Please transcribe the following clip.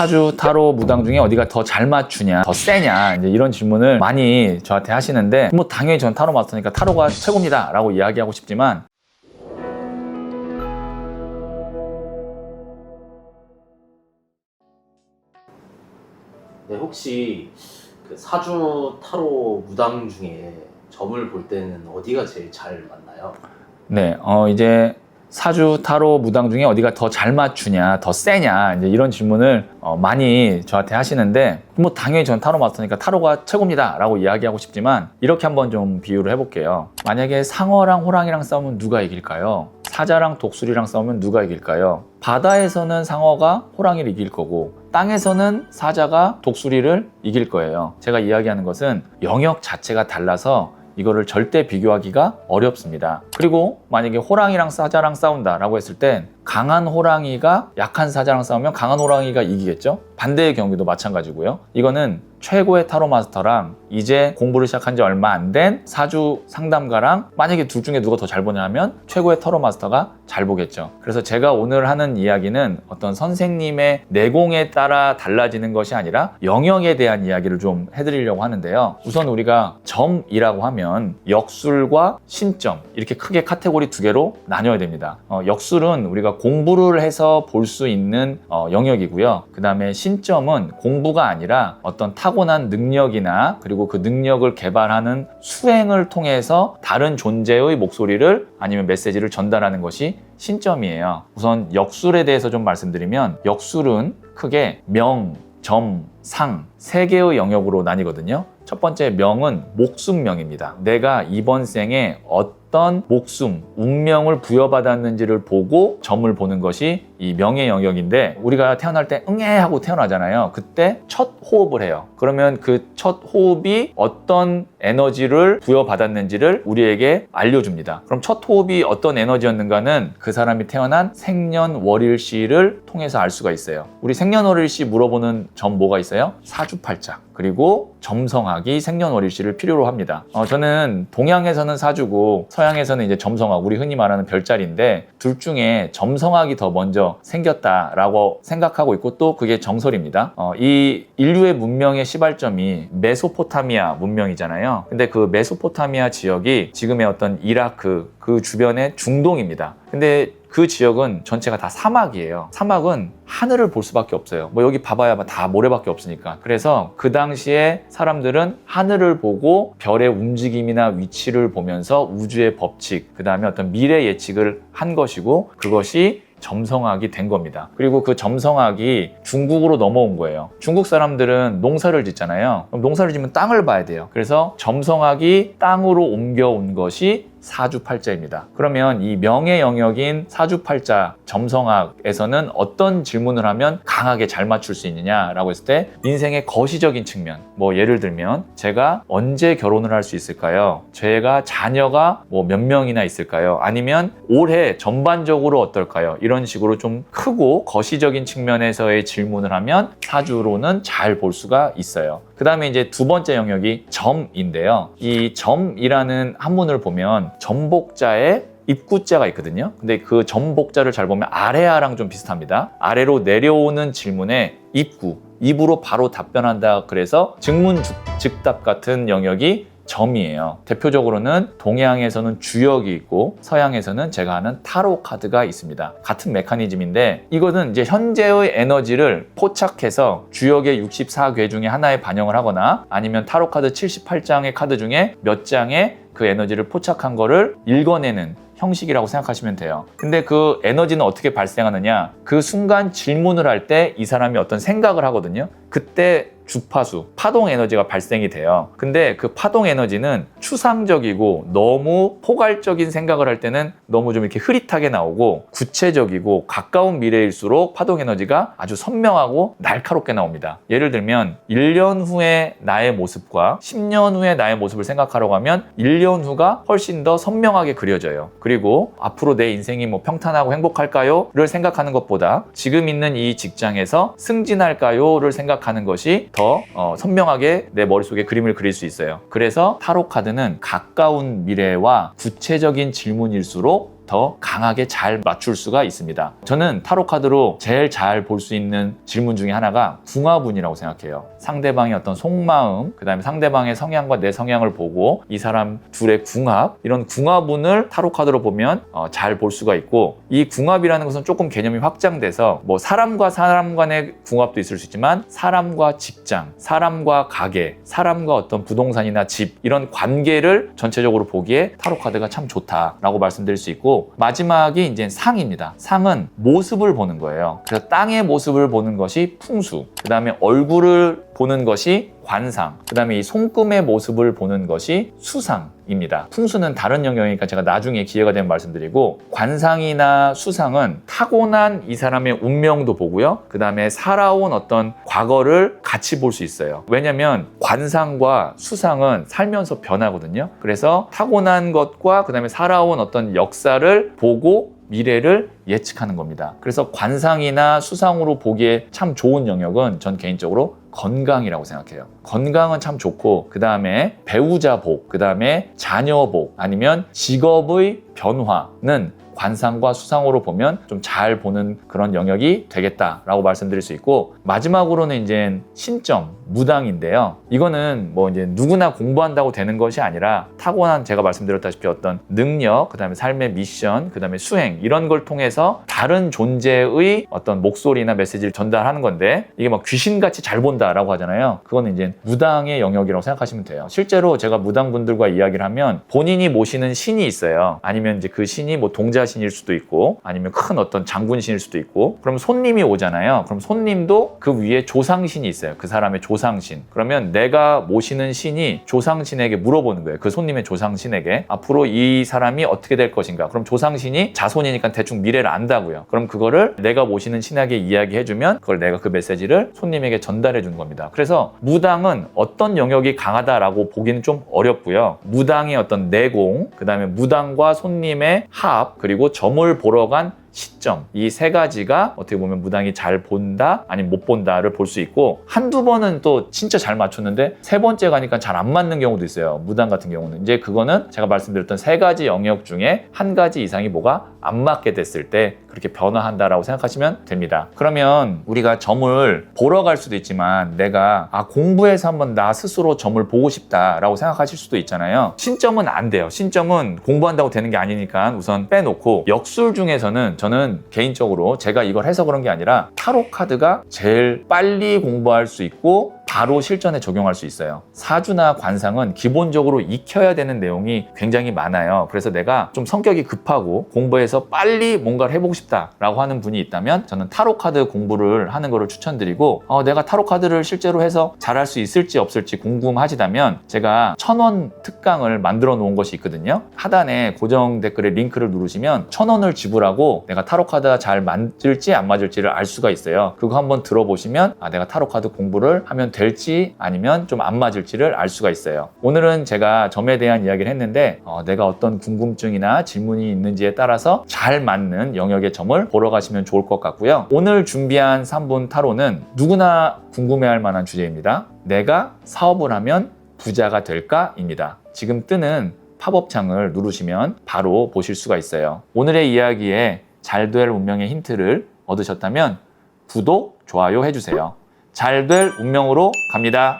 사주 타로 무당 중에 어디가 더 잘 맞추냐, 더 세냐, 이제 이런 질문을 많이 저한테 하시는데, 뭐 당연히 전 타로 마스터니까 타로가 최고입니다 라고 이야기하고 싶지만, 네, 혹시 그 사주 타로 무당 중에 점을 볼 때는 어디가 제일 잘 맞나요? 네, 이제 사주 타로 무당 중에 어디가 더 잘 맞추냐, 더 세냐, 이제 이런 질문을 많이 저한테 하시는데, 뭐 당연히 전 타로 마스터니까 타로가 최고입니다 라고 이야기하고 싶지만, 이렇게 한번 좀 비유를 해볼게요. 만약에 상어랑 호랑이랑 싸우면 누가 이길까요? 사자랑 독수리랑 싸우면 누가 이길까요? 바다에서는 상어가 호랑이를 이길 거고, 땅에서는 사자가 독수리를 이길 거예요. 제가 이야기하는 것은 영역 자체가 달라서 이거를 절대 비교하기가 어렵습니다. 그리고 만약에 호랑이랑 사자랑 싸운다라고 했을 땐 강한 호랑이가 약한 사자랑 싸우면 강한 호랑이가 이기겠죠? 반대의 경우도 마찬가지고요. 이거는 최고의 타로 마스터랑 이제 공부를 시작한 지 얼마 안 된 사주 상담가랑 만약에 둘 중에 누가 더 잘 보냐 하면 최고의 타로 마스터가 잘 보겠죠. 그래서 제가 오늘 하는 이야기는 어떤 선생님의 내공에 따라 달라지는 것이 아니라 영역에 대한 이야기를 좀 해드리려고 하는데요. 우선 우리가 점이라고 하면 역술과 신점, 이렇게 크게 카테고리 두 개로 나뉘어야 됩니다. 역술은 우리가 공부를 해서 볼 수 있는 영역이고요. 그 다음에 신점은 공부가 아니라 어떤 타고난 능력이나 그리고 그 능력을 개발하는 수행을 통해서 다른 존재의 목소리를 아니면 메시지를 전달하는 것이 신점이에요. 우선 역술에 대해서 좀 말씀드리면, 역술은 크게 명, 점, 상 세 개의 영역으로 나뉘거든요. 첫 번째 명은 목숨명입니다. 내가 이번 생에 어떤 목숨, 운명을 부여받았는지를 보고 점을 보는 것이 이 명의 영역인데, 우리가 태어날 때 응애 하고 태어나잖아요. 그때 첫 호흡을 해요. 그러면 그 첫 호흡이 어떤 에너지를 부여받았는지를 우리에게 알려줍니다. 그럼 첫 호흡이 어떤 에너지였는가는 그 사람이 태어난 생년월일시를 통해서 알 수가 있어요. 우리 생년월일시 물어보는 점 뭐가 있어요? 사주팔자, 그리고 점성학이 생년월일시를 필요로 합니다. 저는 동양에서는 사주고 서양에서는 이제 점성학, 우리 흔히 말하는 별자리인데, 둘 중에 점성학이 더 먼저 생겼다라고 생각하고 있고, 또 그게 정설입니다. 이 인류의 문명의 시발점이 메소포타미아 문명이잖아요. 근데 그 메소포타미아 지역이 지금의 어떤 이라크 그 주변의 중동입니다. 근데 그 지역은 전체가 다 사막이에요. 사막은 하늘을 볼 수밖에 없어요. 뭐 여기 봐봐야 다 모래밖에 없으니까. 그래서 그 당시에 사람들은 하늘을 보고 별의 움직임이나 위치를 보면서 우주의 법칙, 그 다음에 어떤 미래 예측을 한 것이고, 그것이 점성학이 된 겁니다. 그리고 그 점성학이 중국으로 넘어온 거예요. 중국 사람들은 농사를 짓잖아요. 그럼 농사를 짓면 땅을 봐야 돼요. 그래서 점성학이 땅으로 옮겨온 것이 사주팔자입니다. 그러면 이 명의 영역인 사주팔자 점성학에서는 어떤 질문을 하면 강하게 잘 맞출 수 있느냐라고 했을 때, 인생의 거시적인 측면, 뭐 예를 들면 제가 언제 결혼을 할 수 있을까요? 제가 자녀가 뭐 몇 명이나 있을까요? 아니면 올해 전반적으로 어떨까요? 이런 식으로 좀 크고 거시적인 측면에서의 질문을 하면 사주로는 잘 볼 수가 있어요. 그 다음에 이제 두 번째 영역이 점인데요. 이 점이라는 한문을 보면 점복자에 입구자가 있거든요. 근데 그 점복자를 잘 보면 아래아랑 좀 비슷합니다. 아래로 내려오는 질문에 입으로 바로 답변한다. 그래서 즉문즉답 같은 영역이 점이에요. 대표적으로는 동양에서는 주역이 있고 서양에서는 제가 하는 타로 카드가 있습니다. 같은 메커니즘인데, 이거는 이제 현재의 에너지를 포착해서 주역의 64궤 중에 하나에 반영을 하거나, 아니면 타로 카드 78장의 카드 중에 몇 장에 그 에너지를 포착한 거를 읽어내는 형식이라고 생각하시면 돼요. 근데 그 에너지는 어떻게 발생하느냐, 그 순간 질문을 할 때 이 사람이 어떤 생각을 하거든요. 그때 주파수, 파동 에너지가 발생이 돼요. 근데 그 파동 에너지는 추상적이고 너무 포괄적인 생각을 할 때는 너무 좀 이렇게 흐릿하게 나오고, 구체적이고 가까운 미래일수록 파동 에너지가 아주 선명하고 날카롭게 나옵니다. 예를 들면 1년 후에 나의 모습과 10년 후에 나의 모습을 생각하려고 하면 1년 후가 훨씬 더 선명하게 그려져요. 그리고 앞으로 내 인생이 뭐 평탄하고 행복할까요? 를 생각하는 것보다 지금 있는 이 직장에서 승진할까요? 를 생각하는 것이 더 선명하게 내 머릿속에 그림을 그릴 수 있어요. 그래서 타로 카드는 가까운 미래와 구체적인 질문일수록 더 강하게 잘 맞출 수가 있습니다. 저는 타로 카드로 제일 잘 볼 수 있는 질문 중에 하나가 궁합운이라고 생각해요. 상대방의 어떤 속마음, 그 다음에 상대방의 성향과 내 성향을 보고 이 사람 둘의 궁합, 이런 궁합운을 타로 카드로 보면 잘 볼 수가 있고, 이 궁합이라는 것은 조금 개념이 확장돼서 뭐 사람과 사람 간의 궁합도 있을 수 있지만 사람과 직장, 사람과 가게, 사람과 어떤 부동산이나 집, 이런 관계를 전체적으로 보기에 타로 카드가 참 좋다라고 말씀드릴 수 있고, 마지막이 이제 상입니다. 상은 모습을 보는 거예요. 그래서 땅의 모습을 보는 것이 풍수, 그 다음에 얼굴을 보는 것이 관상, 그 다음에 이 손금의 모습을 보는 것이 수상입니다. 풍수는 다른 영역이니까 제가 나중에 기회가 되면 말씀드리고, 관상이나 수상은 타고난 이 사람의 운명도 보고요, 그 다음에 살아온 어떤 과거를 같이 볼 수 있어요. 왜냐면 관상과 수상은 살면서 변하거든요. 그래서 타고난 것과 그 다음에 살아온 어떤 역사를 보고 미래를 예측하는 겁니다. 그래서 관상이나 수상으로 보기에 참 좋은 영역은 전 개인적으로 건강이라고 생각해요. 건강은 참 좋고, 그 다음에 배우자 복, 그 다음에 자녀 복, 아니면 직업의 변화는 관상과 수상으로 보면 좀 잘 보는 그런 영역이 되겠다라고 말씀드릴 수 있고, 마지막으로는 이제 신점, 무당인데요. 이거는 뭐 이제 누구나 공부한다고 되는 것이 아니라 타고난, 제가 말씀드렸다시피 어떤 능력, 그 다음에 삶의 미션, 그 다음에 수행, 이런 걸 통해서 다른 존재의 어떤 목소리나 메시지를 전달하는 건데, 이게 막 귀신같이 잘 본다라고 하잖아요. 그거는 이제 무당의 영역이라고 생각하시면 돼요. 실제로 제가 무당분들과 이야기를 하면 본인이 모시는 신이 있어요. 아니면 이제 그 신이 뭐 동자신일 수도 있고, 아니면 큰 어떤 장군신일 수도 있고, 그럼 손님이 오잖아요. 그럼 손님도 그 위에 조상신이 있어요. 그 사람의 조상신. 그러면 내가 모시는 신이 조상신에게 물어보는 거예요. 그 손님의 조상신에게 앞으로 이 사람이 어떻게 될 것인가. 그럼 조상신이 자손이니까 대충 미래를 안다고요. 그럼 그거를 내가 모시는 신에게 이야기해주면 그걸 내가 그 메시지를 손님에게 전달해 주는 겁니다. 그래서 무당은 어떤 영역이 강하다라고 보기는 좀 어렵고요. 무당의 어떤 내공, 그 다음에 무당과 손님의 합, 그리고 점을 보러 간 시점, 이 세 가지가 어떻게 보면 무당이 잘 본다 아니면 못 본다를 볼 수 있고, 한두 번은 또 진짜 잘 맞췄는데 세 번째 가니까 잘 안 맞는 경우도 있어요. 무당 같은 경우는 이제 그거는 제가 말씀드렸던 세 가지 영역 중에 한 가지 이상이 뭐가 안 맞게 됐을 때 그렇게 변화한다라고 생각하시면 됩니다. 그러면 우리가 점을 보러 갈 수도 있지만 내가 공부해서 한번 나 스스로 점을 보고 싶다라고 생각하실 수도 있잖아요. 신점은 안 돼요. 신점은 공부한다고 되는 게 아니니까 우선 빼놓고, 역술 중에서는 저는 개인적으로 제가 이걸 해서 그런 게 아니라 타로 카드가 제일 빨리 공부할 수 있고 바로 실전에 적용할 수 있어요. 사주나 관상은 기본적으로 익혀야 되는 내용이 굉장히 많아요. 그래서 내가 좀 성격이 급하고 공부해서 빨리 뭔가를 해보고 싶다라고 하는 분이 있다면 저는 타로 카드 공부를 하는 거를 추천드리고, 내가 타로 카드를 실제로 해서 잘할 수 있을지 없을지 궁금하시다면 제가 1000원 특강을 만들어 놓은 것이 있거든요. 하단에 고정 댓글에 링크를 누르시면 1000원을 지불하고 내가 타로 카드가 잘 맞을지 안 맞을지를 알 수가 있어요. 그거 한번 들어보시면 내가 타로 카드 공부를 하면 될지 아니면 좀 안 맞을지를 알 수가 있어요. 오늘은 제가 점에 대한 이야기를 했는데 내가 어떤 궁금증이나 질문이 있는지에 따라서 잘 맞는 영역의 점을 보러 가시면 좋을 것 같고요. 오늘 준비한 3분 타로는 누구나 궁금해할 만한 주제입니다. 내가 사업을 하면 부자가 될까?입니다. 지금 뜨는 팝업 창을 누르시면 바로 보실 수가 있어요. 오늘의 이야기에 잘 될 운명의 힌트를 얻으셨다면 구독, 좋아요 해주세요. 잘 될 운명으로 갑니다.